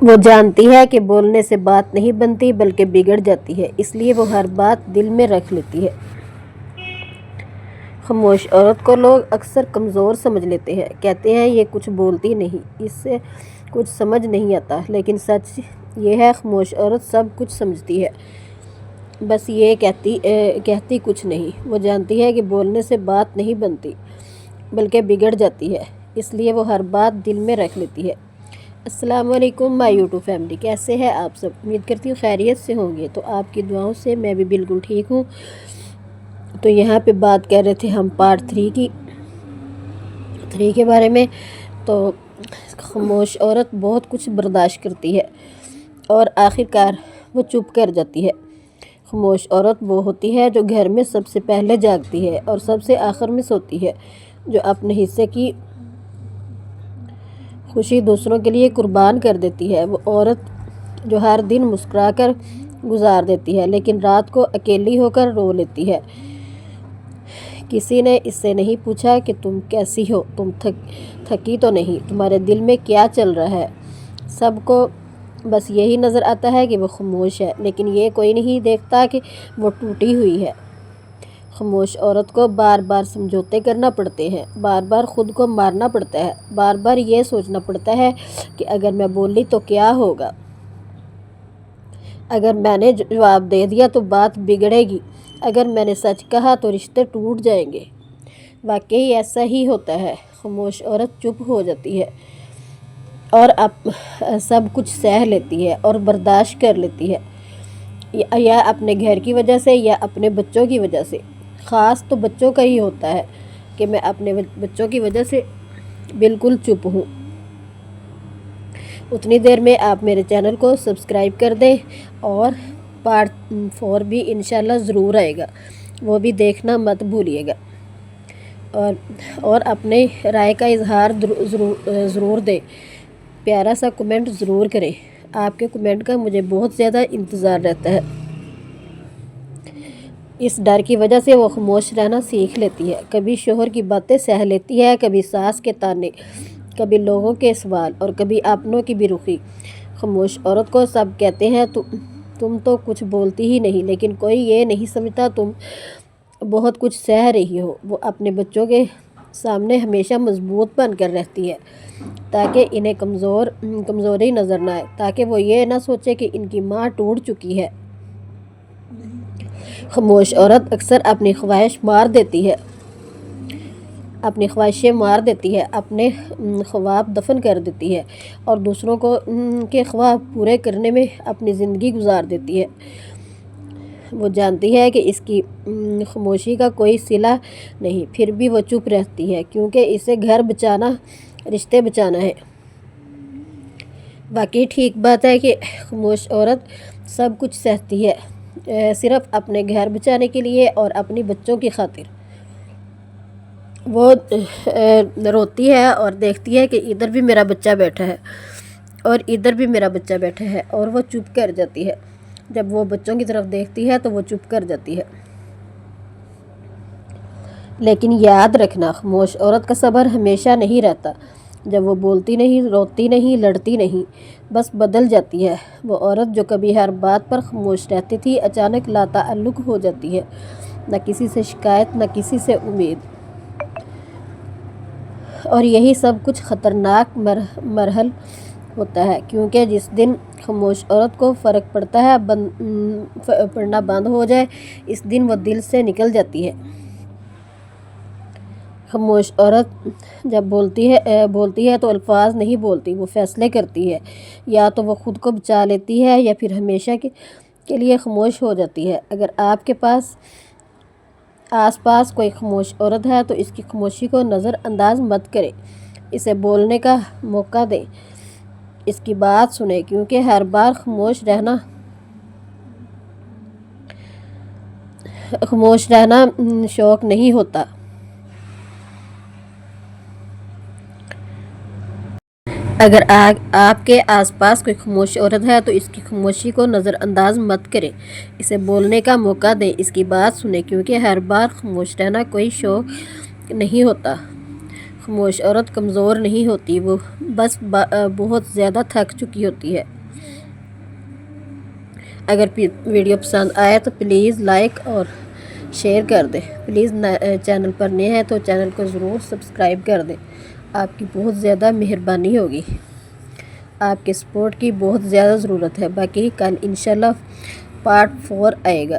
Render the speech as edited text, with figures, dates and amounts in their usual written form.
وہ جانتی ہے کہ بولنے سے بات نہیں بنتی بلکہ بگڑ جاتی ہے، اس لیے وہ ہر بات دل میں رکھ لیتی ہے۔ خاموش عورت کو لوگ اکثر کمزور سمجھ لیتے ہیں، کہتے ہیں یہ کچھ بولتی نہیں، اس سے کچھ سمجھ نہیں آتا، لیکن سچ یہ ہے خاموش عورت سب کچھ سمجھتی ہے، بس یہ کہتی کچھ نہیں۔ وہ جانتی ہے کہ بولنے سے بات نہیں بنتی بلکہ بگڑ جاتی ہے، اس لیے وہ ہر بات دل میں رکھ لیتی ہے۔ السلام علیکم مائی یوٹیوب فیملی، کیسے ہیں آپ سب؟ امید کرتی ہوں خیریت سے ہوں گے، تو آپ کی دعاؤں سے میں بھی بالکل ٹھیک ہوں۔ تو یہاں پہ بات کر رہے تھے ہم پارٹ 3 کے بارے میں۔ تو خاموش عورت بہت کچھ برداشت کرتی ہے اور آخرکار وہ چپ کر جاتی ہے۔ خاموش عورت وہ ہوتی ہے جو گھر میں سب سے پہلے جاگتی ہے اور سب سے آخر میں سوتی ہے، جو اپنے حصے کی خوشی دوسروں کے لیے قربان کر دیتی ہے۔ وہ عورت جو ہر دن مسکرا کر گزار دیتی ہے لیکن رات کو اکیلی ہو کر رو لیتی ہے۔ کسی نے اس سے نہیں پوچھا کہ تم کیسی ہو، تم تھکی تو نہیں، تمہارے دل میں کیا چل رہا ہے۔ سب کو بس یہی نظر آتا ہے کہ وہ خاموش ہے، لیکن یہ کوئی نہیں دیکھتا کہ وہ ٹوٹی ہوئی ہے۔ خاموش عورت کو بار بار سمجھوتے کرنا پڑتے ہیں، بار بار خود کو مارنا پڑتا ہے، بار بار یہ سوچنا پڑتا ہے کہ اگر میں بولی تو کیا ہوگا، اگر میں نے جواب دے دیا تو بات بگڑے گی، اگر میں نے سچ کہا تو رشتے ٹوٹ جائیں گے۔ واقعی ایسا ہی ہوتا ہے۔ خاموش عورت چپ ہو جاتی ہے اور سب کچھ سہ لیتی ہے اور برداشت کر لیتی ہے، یا اپنے گھر کی وجہ سے یا اپنے بچوں کی وجہ سے۔ خاص تو بچوں کا ہی ہوتا ہے کہ میں اپنے بچوں کی وجہ سے بالکل چپ ہوں۔ اتنی دیر میں آپ میرے چینل کو سبسکرائب کر دیں، اور پارٹ 4 بھی انشاءاللہ ضرور آئے گا، وہ بھی دیکھنا مت بھولیے گا، اور اپنے رائے کا اظہار ضرور دیں، پیارا سا کمنٹ ضرور کریں۔ آپ کے کمنٹ کا مجھے بہت زیادہ انتظار رہتا ہے۔ اس ڈر کی وجہ سے وہ خاموش رہنا سیکھ لیتی ہے، کبھی شوہر کی باتیں سہ لیتی ہے، کبھی ساس کے طعنے، کبھی لوگوں کے سوال اور کبھی اپنوں کی بے رخی۔ خاموش عورت کو سب کہتے ہیں تم تو کچھ بولتی ہی نہیں، لیکن کوئی یہ نہیں سمجھتا تم بہت کچھ سہ رہی ہو۔ وہ اپنے بچوں کے سامنے ہمیشہ مضبوط بن کر رہتی ہے تاکہ انہیں کمزوری نظر نہ آئے، تاکہ وہ یہ نہ سوچے کہ ان کی ماں ٹوٹ چکی ہے۔ خاموش عورت اکثر اپنی خواہشیں مار دیتی ہے، اپنے خواب دفن کر دیتی ہے اور دوسروں کے خواب پورے کرنے میں اپنی زندگی گزار دیتی ہے۔ وہ جانتی ہے کہ اس کی خاموشی کا کوئی صلہ نہیں، پھر بھی وہ چپ رہتی ہے کیونکہ اسے گھر بچانا، رشتے بچانا ہے۔ واقعی ٹھیک بات ہے کہ خاموش عورت سب کچھ سہتی ہے، صرف اپنے گھر بچانے کے لیے اور اپنی بچوں کی خاطر۔ وہ روتی ہے اور دیکھتی ہے کہ ادھر بھی میرا بچہ بیٹھا ہے اور ادھر بھی میرا بچہ بیٹھا ہے، اور وہ چپ کر جاتی ہے۔ جب وہ بچوں کی طرف دیکھتی ہے تو وہ چپ کر جاتی ہے۔ لیکن یاد رکھنا، خاموش عورت کا صبر ہمیشہ نہیں رہتا۔ جب وہ بولتی نہیں، روتی نہیں، لڑتی نہیں، بس بدل جاتی ہے۔ وہ عورت جو کبھی ہر بات پر خاموش رہتی تھی، اچانک لا تعلق ہو جاتی ہے، نہ کسی سے شکایت، نہ کسی سے امید۔ اور یہی سب کچھ خطرناک مرحل ہوتا ہے، کیونکہ جس دن خاموش عورت کو فرق پڑنا بند ہو جائے، اس دن وہ دل سے نکل جاتی ہے۔ خاموش عورت جب بولتی ہے تو الفاظ نہیں بولتی، وہ فیصلے کرتی ہے۔ یا تو وہ خود کو بچا لیتی ہے یا پھر ہمیشہ کے لیے خاموش ہو جاتی ہے۔ اگر آپ کے آس پاس کوئی خاموش عورت ہے تو اس کی خاموشی کو نظر انداز مت کریں، اسے بولنے کا موقع دیں، اس کی بات سنیں، کیونکہ ہر بار خاموش رہنا شوق نہیں ہوتا۔ اگر آپ کے آس پاس کوئی خاموش عورت ہے تو اس کی خاموشی کو نظر انداز مت کریں، اسے بولنے کا موقع دیں، اس کی بات سنیں، کیونکہ ہر بار خاموش رہنا کوئی شوق نہیں ہوتا۔ خاموش عورت کمزور نہیں ہوتی، وہ بس بہت زیادہ تھک چکی ہوتی ہے۔ اگر ویڈیو پسند آئے تو پلیز لائک اور شیئر کر دیں۔ پلیز چینل پر نئے ہیں تو چینل کو ضرور سبسکرائب کر دیں۔ آپ کی بہت زیادہ مہربانی ہوگی، آپ کے سپورٹ کی بہت زیادہ ضرورت ہے۔ باقی کل انشاءاللہ پارٹ 4 آئے گا۔